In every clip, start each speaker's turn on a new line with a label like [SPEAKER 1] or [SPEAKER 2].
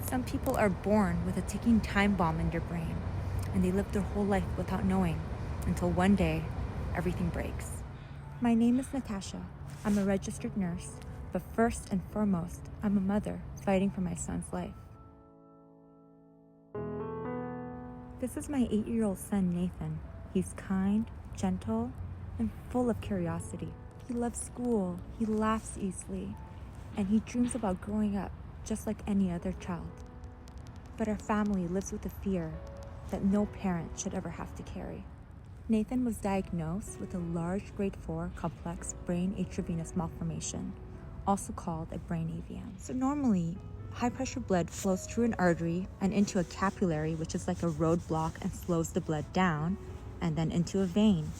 [SPEAKER 1] Some people are born with a ticking time bomb in their brain, and they live their whole life without knowing until one day everything breaks. My name is Natasha. I'm a registered nurse, but first and foremost, I'm a mother fighting for my son's life. This is my 8-year-old son, Nathan. He's kind, gentle, and full of curiosity. He loves school, he laughs easily, and he dreams about growing up just like any other child. But our family lives with the fear that no parent should ever have to carry. Nathan was diagnosed with a large grade 4 complex brain arteriovenous malformation, also called a brain AVM. So normally, high pressure blood flows through an artery and into a capillary, which is like a roadblock and slows the blood down, and then into a vein.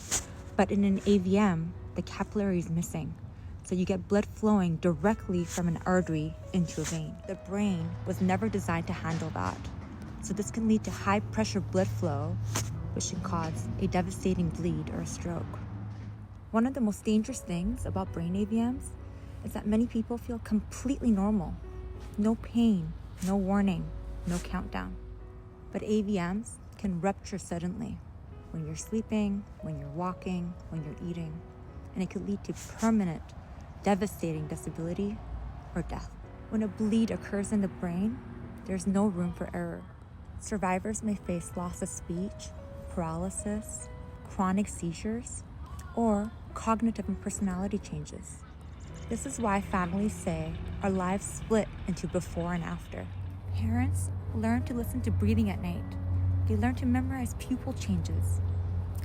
[SPEAKER 1] But in an AVM, the capillary is missing. So you get blood flowing directly from an artery into a vein. The brain was never designed to handle that. So this can lead to high pressure blood flow, which can cause a devastating bleed or a stroke. One of the most dangerous things about brain AVMs is that many people feel completely normal. No pain, no warning, no countdown. But AVMs can rupture suddenly when you're sleeping, when you're walking, when you're eating, and it could lead to permanent, devastating disability or death. When a bleed occurs in the brain, there's no room for error. Survivors may face loss of speech, paralysis, chronic seizures, or cognitive and personality changes. This is why families say our lives split into before and after. Parents learn to listen to breathing at night. They learn to memorize pupil changes.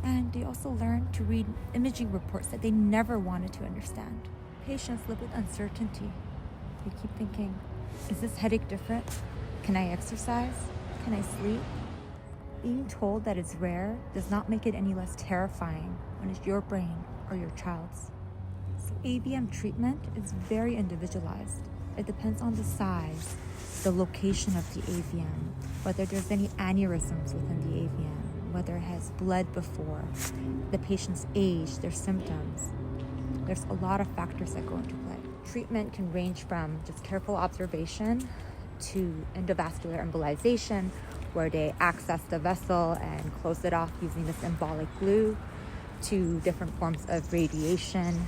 [SPEAKER 1] And they also learn to read imaging reports that they never wanted to understand. Patients live with uncertainty. They keep thinking, is this headache different? Can I exercise? Can I sleep? Being told that it's rare does not make it any less terrifying when it's your brain or your child's. So AVM treatment is very individualized. It depends on the size, the location of the AVM, whether there's any aneurysms within the AVM, whether it has bled before, the patient's age, their symptoms. There's a lot of factors that go into play. Treatment can range from just careful observation to endovascular embolization, where they access the vessel and close it off using this embolic glue, to different forms of radiation,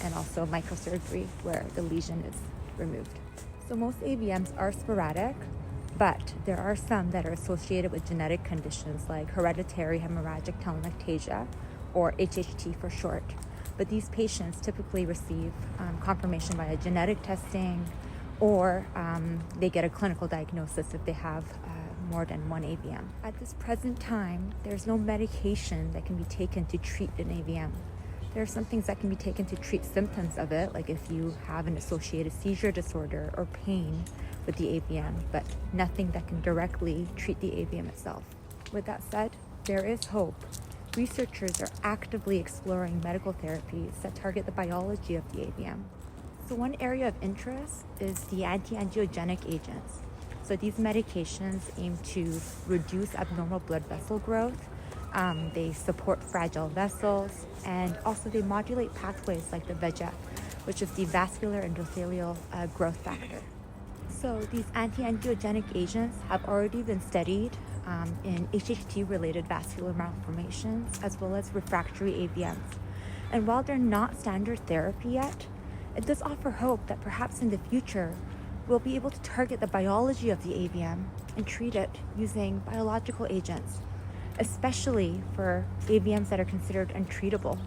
[SPEAKER 1] and also microsurgery, where the lesion is removed. So most AVMs are sporadic, but there are some that are associated with genetic conditions like hereditary hemorrhagic telangiectasia, or HHT for short. But these patients typically receive confirmation via genetic testing, or they get a clinical diagnosis if they have more than one AVM. At this present time, there's no medication that can be taken to treat an AVM. There are some things that can be taken to treat symptoms of it, like if you have an associated seizure disorder or pain with the AVM, but nothing that can directly treat the AVM itself. With that said, there is hope. Researchers are actively exploring medical therapies that target the biology of the AVM. So one area of interest is the anti-angiogenic agents. So these medications aim to reduce abnormal blood vessel growth. They support fragile vessels, and also they modulate pathways like the VEGF, which is the vascular endothelial growth factor. So these anti-angiogenic agents have already been studied in HHT-related vascular malformations, as well as refractory AVMs. And while they're not standard therapy yet, it does offer hope that perhaps in the future, we'll be able to target the biology of the AVM and treat it using biological agents, especially for AVMs that are considered untreatable.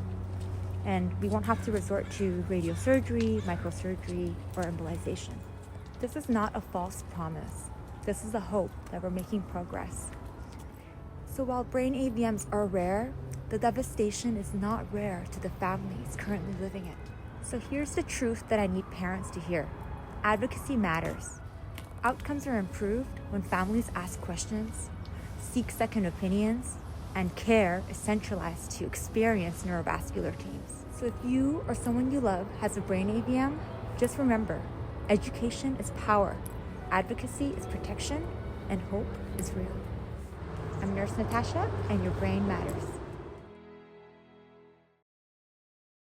[SPEAKER 1] And we won't have to resort to radiosurgery, microsurgery, or embolization. This is not a false promise. This is a hope that we're making progress. So while brain AVMs are rare, the devastation is not rare to the families currently living it. So here's the truth that I need parents to hear. Advocacy matters. Outcomes are improved when families ask questions, seek second opinions, and care is centralized to experienced neurovascular teams. So if you or someone you love has a brain AVM, just remember, education is power, advocacy is protection, and hope is real. I'm Nurse Natasha, and your brain matters.